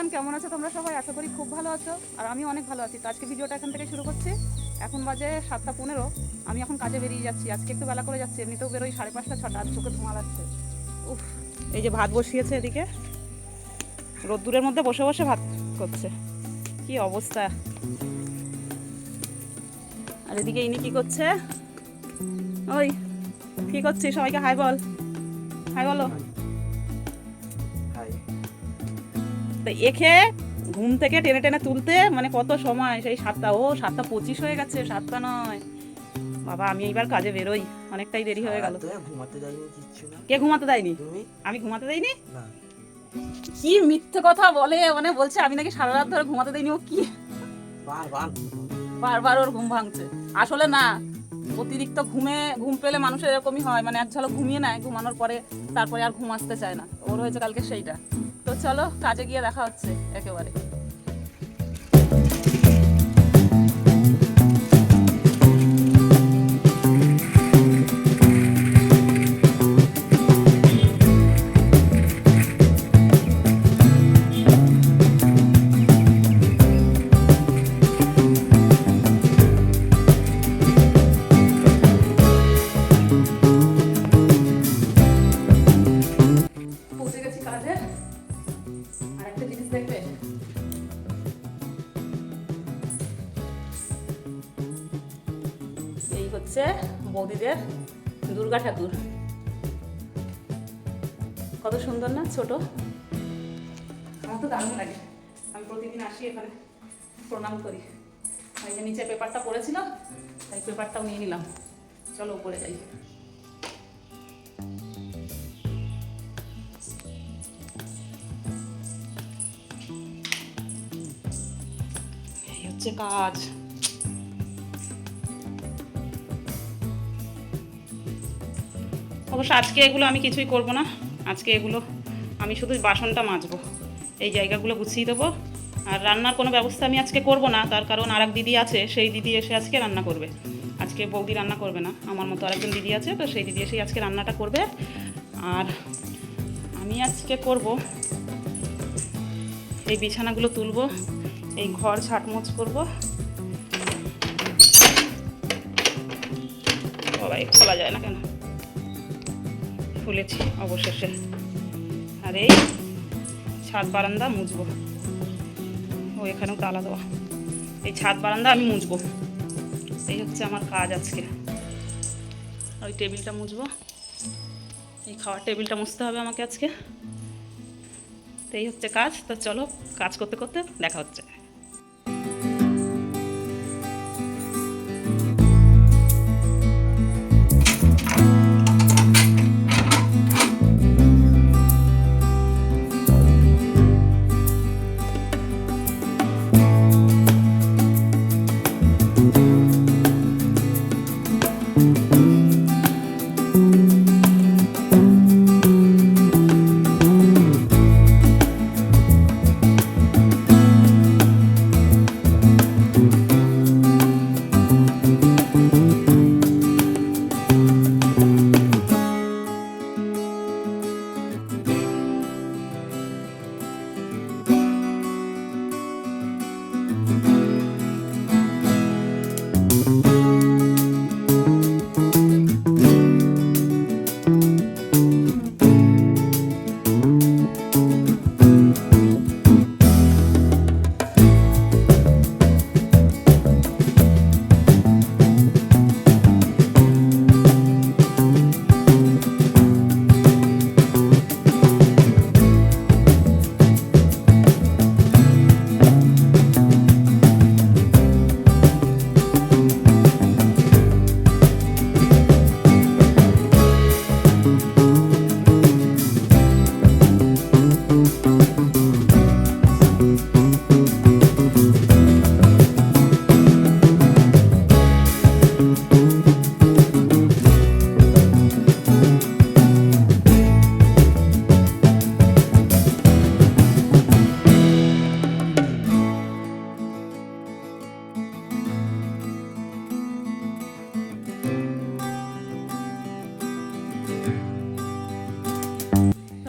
Everyone, কেমন আছো তোমরা সবাই? আশা করি খুব ভালো আছো, আর আমি অনেক ভালো আছি। তো আজকে ভিডিওটা এখান থেকে শুরু করছি। এখন বাজে 7:15। আমি এখন কাজে বেরিয়ে যাচ্ছি। আজকে একটু বেলা করে যাচ্ছি, এমনিতেও বেরোই 5:30 6টা, আর চোখে ধোঁয়া লাগছে। উফ, এই যে ভাত বসিয়েছে এদিকে, রোদ্দুরের মধ্যে বসে বসে ভাত করছে, কি অবস্থা। আর এদিকে ইনি কি করছে? ওই কি করছিস? সবাইকে হাই বল, হাই বলো। তো এখে ঘুম থেকে টেনে টেনে তুলতে মানে কত সময়, সেই 7:25 হয়ে গেছে, 7টা নয় বাবা। আমি এইবার কাজে বেরোই, অনেকটাই দেরি হয়ে গেল। কে ঘুমাতে দেয়নি? আমি ঘুমাতে দেয়নি? কি মিথ্যে কথা বলে, মানে বলছে আমি নাকি সারা রাত ধরে ঘুমাতে দেয়নি। ও কি বারবার ওর ঘুম ভাঙছে। আসলে না, অতিরিক্ত ঘুম পেলে মানুষের এরকমই হয়, মানে এক ঝলক ঘুমিয়ে নেয়, ঘুমানোর পরে তারপরে আর ঘুম আসতে চায় না। ওর হয়েছে কালকে সেইটা। তো চলো কাজে গিয়ে দেখা হচ্ছে একেবারে। পৌঁছে গেছি কাজে। আর একটা জিনিস দেখবে, এই হচ্ছে বৌদিদের দুর্গা ঠাকুর। কত সুন্দর না, ছোট। আমার তো দারুণ লাগে, আমি প্রতিদিন আসি এখানে প্রণাম করি। এই যে নিচে পেপারটা পড়েছিল, তাই পেপারটাও নিয়ে নিলাম। চলো উপরে যাই। এই হচ্ছে কাজ। অবশ্য আজকে এগুলো আমি কিছুই করব না। আজকে এগুলো আমি শুধু বাসনটা মাজবো, এই জায়গাগুলো গুছিয়ে দেবো। আর রান্নার কোনো ব্যবস্থা আমি আজকে করব না, তার কারণ আর এক দিদি আছে, সেই দিদি এসে আজকে রান্না করবে। আজকে বৌদি রান্না করবে না, আমার মতো আরেকজন দিদি আছে, তো সেই দিদি এসেই আজকে রান্নাটা করবে। আর আমি আজকে করব এই বিছানাগুলো তুলবো, এই ঘর ঝাঁটমোছ করবো। সবাই খোলা যায় না কেন, খুলেছি অবশেষে। আর এই ছাদ বারান্দা মুছবো, ও এখানেও তালা দেওয়া। এই ছাদ বারান্দা আমি মুছবো, এই হচ্ছে আমার কাজ আজকে। ওই টেবিলটা মুছবো, এই খাওয়ার টেবিলটা মুছতে হবে আমাকে আজকে। তো এই হচ্ছে কাজ। তো চলো কাজ করতে করতে দেখা হচ্ছে।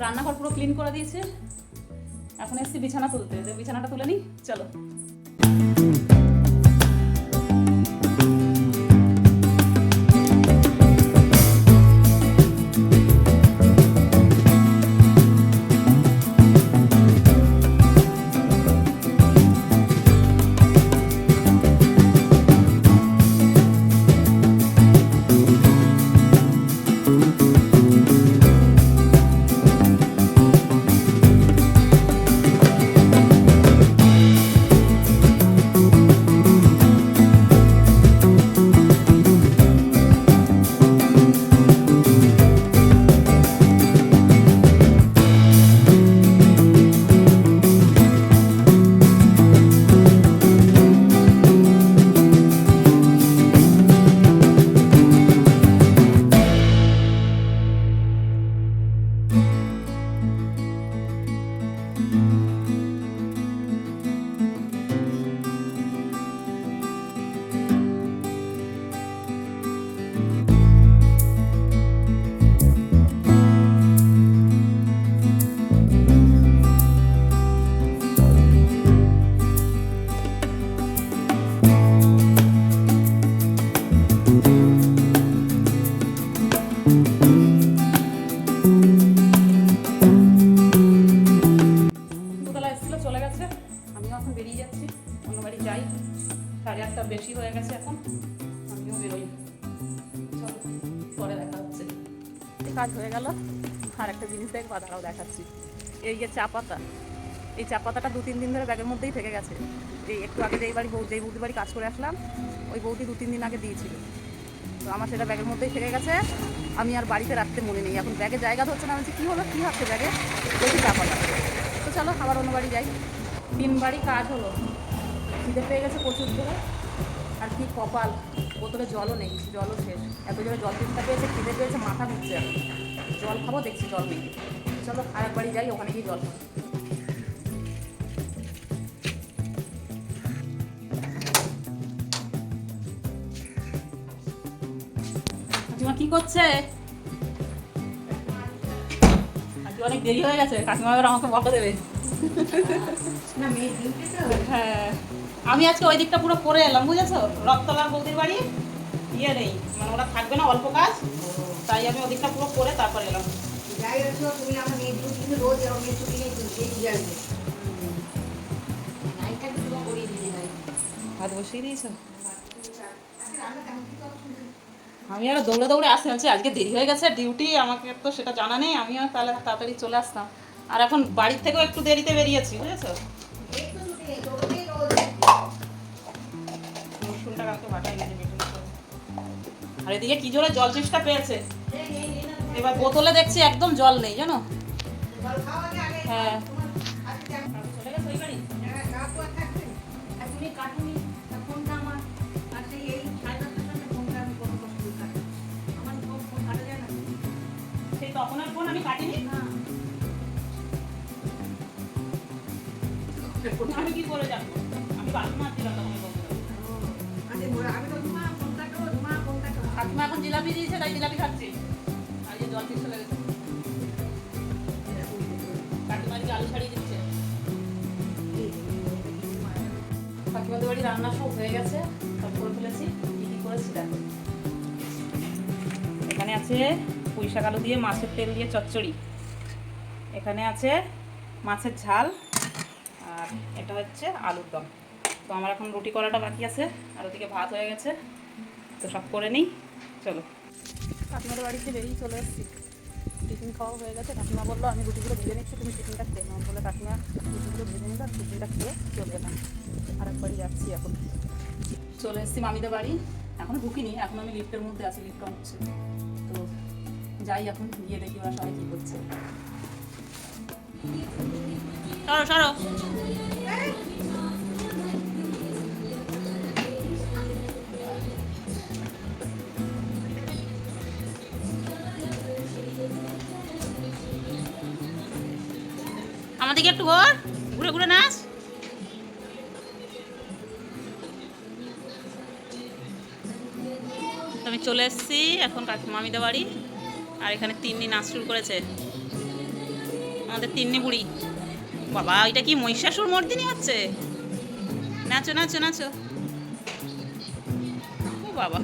রান্নাঘর পুরো ক্লিন করে দিয়েছে। এখন এসছি বিছানা তুলতে, যে বিছানাটা তুলে নিই, চলো। বেশি হয়ে গেছে, এখন আমিও বেরোই। চলো পরে দেখা হচ্ছে। কাজ হয়ে গেল। আর একটা জিনিস দেখবা, দাঁড়াও দেখাচ্ছি। এই যে চা পাতা, এই চা পাতাটা 2-3 দিন ধরে ব্যাগের মধ্যেই থেকে গেছে। এই একটু আগে যেই বৌদি বাড়ি কাজ করে আসলাম, ওই বৌদি 2-3 দিন আগে দিয়েছিল। তো আমার সেটা ব্যাগের মধ্যেই থেকে গেছে, আমি আর বাড়িতে রাখতে মনে নেই। এখন ব্যাগে জায়গা ধরছে না, বলছি কী হলো, কী হচ্ছে ব্যাগে? দেখি চা পাতা। তো চলো আবার অন্য বাড়ি যাই। 3 বাড়ি কাজ হলো, খিদে পেয়ে গেছে প্রচুর করে। আর কি কপাল, বোতলে জলও নেই, জলও শেষ। এত জোরে জল তেষ্টা পেয়েছে, খিদে পেয়েছে, মাথা ঘুরছে। জল খাবো, দেখছি জল নেই। চলো আর একবারই যাই, ওখানে গিয়ে জল খাবো। কাকিমা কি করছে? আজকে অনেক দেরি হয়ে গেছে, কাকিমা এবার আমাকে বকা দেবে। হ্যাঁ, আমি আজকে ওই দিকটা পুরো করে এলাম, বুঝেছো? রক্তলার বৌদির বাড়ি ইয়ে নেই, মানে ওরা থাকবে না, অল্প কাজ, তাই আমি ওদিকটা পুরো করে তারপর এলাম। ভাত বসিয়ে দিয়েছ? আমি আরো দৌড়ে দৌড়ে আসতে হচ্ছে, আজকে দেরি হয়ে গেছে ডিউটি, আমাকে তো সেটা জানা নেই, আমিও তাহলে তাড়াতাড়ি চলে আসতাম। আর এখন বাড়ির থেকেও একটু দেরিতে বেরিয়েছি, বুঝেছো? রসুনটা কালকে বাটাই গেছে। আর এদিকে কি জোরে জল চেষ্টা পেয়েছে, এবার বোতলে দেখছি একদম জল নেই, জানো? হ্যাঁ, সেই তখন আর ফোন আমি কাটিনি। আমি কি করে যাবো, আমি বাথরুম মারছিলাম তখন। কাকিমা এখন জিলাপি দিয়েছে, তাই জিলাপি খাচ্ছি। আর যে জল চেষ্টা লেগেছে, কাকিমা দিকে আলু ছাড়িয়ে দিচ্ছে। কাকিমাদের বাড়ি রান্না সব হয়ে গেছে, সব করে ফেলেছি। কি কি করেছি দেখো। এখানে আছে পুঁই শাক আলু দিয়ে মাছের তেল দিয়ে চচ্চড়ি, এখানে আছে মাছের ঝাল, আর এটা হচ্ছে আলুর দম। তো আমার এখন রুটি করাটা বাকি আছে, আর ওদিকে ভাত হয়ে গেছে। তো সব করে নিই, চলো। কাকিমাদের বাড়িতে বেরিয়ে চলে এসেছি, টিফিন খাওয়া হয়ে গেছে। কাকিমা বললো আমি রুটিগুলো ভেজে নিচ্ছি, তুমি টিফিনটা খেয়ে নাও বলে কাকিমা রুটিগুলো ভেজে নিল, আর টিফিনটা খেয়ে চলে এলাম। আর একবারই যাচ্ছি, এখন চলে এসেছি মামিদের বাড়ি। এখনও ঢুকিনি, এখন আমি লিফটের মধ্যে আছি, লিফট অন হচ্ছে। তো যাই, এখন গিয়ে দেখি ওরা সবাই কী করছে। সরো সরো। আমাদেরকে একটু ঘুরে ঘুরে নাচ। আমি চলে এসেছি এখন মামিদের বাড়ি, আর এখানে তিন্নি নাচ শুরু করেছে, আমাদের তিন্নি বুড়ি। বাবা এটা কি মহিষাসুর মর্দিনী হচ্ছে? নাচো নাচো নাচো। ও বাবা,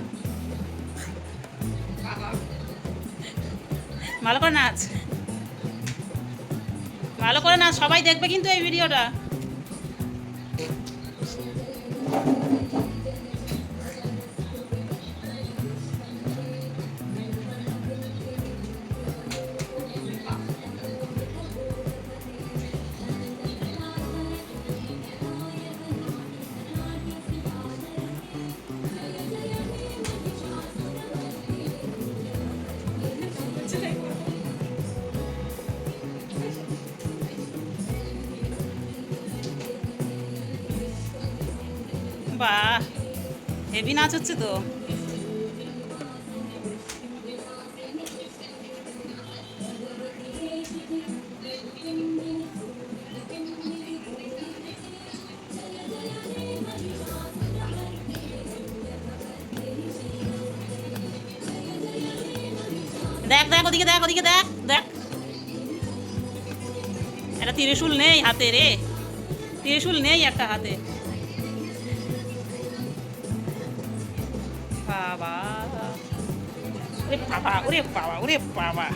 ভালো করে নাচ, ভালো করে নাচ, সবাই দেখবে কিন্তু এই ভিডিওটা। বাহ, হেভি নাচ হচ্ছে তো। দেখ দেখ ওদিকে, দেখ ওদিকে, দেখ দেখ, একটা ত্রিশূল নেই হাতে রে, ত্রিশূল নেই একটা হাতে। বাবা, ওরে বাবা, ওরে বাবা, ওরে বাবা,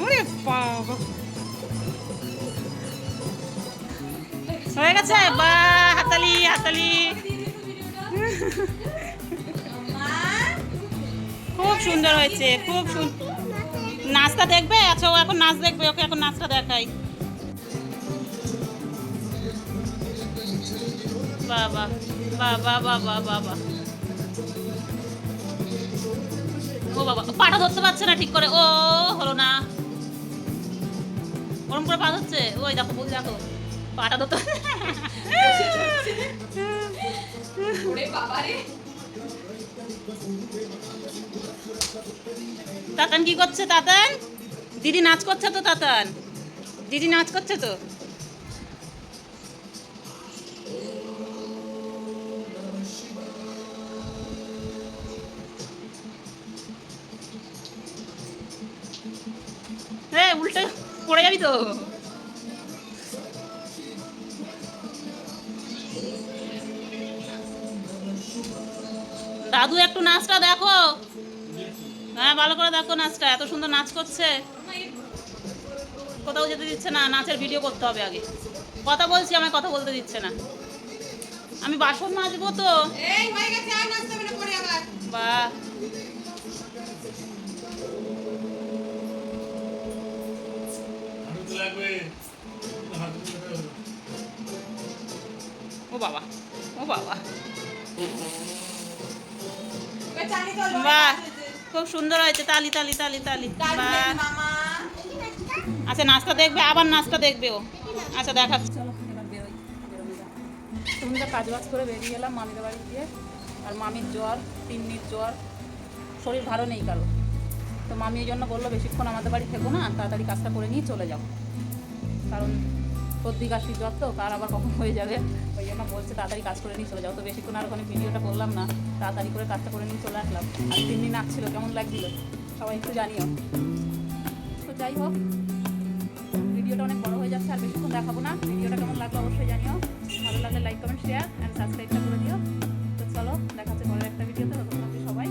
ওরে বাবা, হয়ে গেছে। বা হাতালি হাতালি, খুব সুন্দর হয়েছে, খুব সুন্দর। নাচটা দেখবে? আচ্ছা ও এখন নাচ দেখবে, ওকে এখন নাচটা দেখাই। বাবা বাবা বাবা বাবা, ও বাবা, পাটা ধরতে পারছে না ঠিক করে, ও হলো না, ওরম করে পা ধরছে, ওই দেখো বুঝ, দেখো পাটা ধরতে। তাতান কি করছে? তাতান দিদি নাচ করছে তো, তাতান দিদি নাচ করছে তো। হ্যাঁ উল্টে পড়ে যাবি তো। দাদু একটু নাচটা দেখো, হ্যাঁ ভালো করে দেখো নাচটা, এত সুন্দর নাচ করছে। কোথাও যেতে দিচ্ছে না, নাচের ভিডিও করতে হবে আগে। কথা বলছি, আমায় কথা বলতে দিচ্ছে না। আমি বাসন মাজবো তো। বাহ, ও বাবা, ও বাবা, বাহ খুব সুন্দর হয়েছে। তালি তালি তালি তালি, বাহ। আচ্ছা নাচটা দেখবে, আবার নাচটা দেখবে ও। আচ্ছা দেখাচ্ছি, চলো এবার বেরোই। তুমি তো কাজ বাজ করে বেরিয়ে গেলাম মামিদের বাড়ি গিয়ে। আর মামির জ্বর, তিন্নির জ্বর, শরীর ভালো নেই কারো। তো মামি এই জন্য বললো বেশিক্ষণ আমাদের বাড়ি থেকো না, তাড়াতাড়ি কাজটা করে নিয়ে চলে যাও, কারণ সর্দি কাশি জ্বর তো কার আবার কখন হয়ে যাবে। ওই জন্য বলছে তাড়াতাড়ি কাজ করে নিয়ে চলে যাও। তো বেশিক্ষণ আর ওখানে ভিডিওটা করলাম না, তাড়াতাড়ি করে কাজটা করে নিয়ে চলে আসলাম। আর তিন্নি নাচছিল, কেমন লাগছিল সবাই একটু জানিও। তো যাই হোক, ভিডিওটা অনেক বড় হয়ে যাচ্ছে, আর বেশিক্ষণ দেখাবো না। ভিডিওটা কেমন লাগলো অবশ্যই জানিও, ভালো লাগলে লাইক কমেন্ট শেয়ার অ্যান্ড সাবস্ক্রাইবটা করে দিও। তো চলো দেখা হচ্ছে পরের একটা ভিডিওতে, ততক্ষণ সবাই